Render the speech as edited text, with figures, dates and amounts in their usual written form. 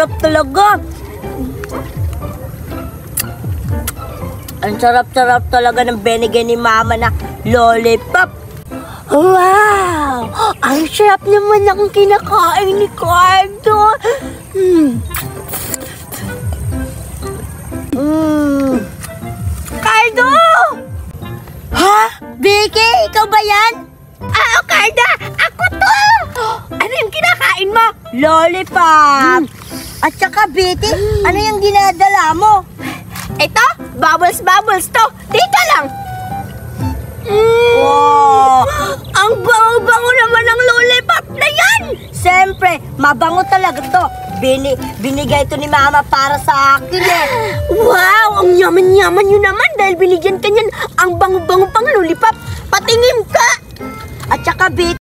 sarap talaga. Ang sarap-sarap talaga ng binigay ni Mama na lollipop. Wow! Ang sarap naman ng kinakain ni Cardo. Cardo! Ha? Vicky, ikaw ba yan? Carda! Ako to! Ano yung kinakain mo? Lollipop! At saka, Vicky, ano yung ginadala mo? Ito, bubbles to. Dito lang. Wow! Ang bango-bango naman ng lollipop na yan! Siyempre, mabango talaga to. Binigay to ni Mama para sa akin eh. Wow! Ang yaman-yaman nyo naman dahil binigyan ka niyan ang bango-bango pang lollipop. Patingin ka! At saka,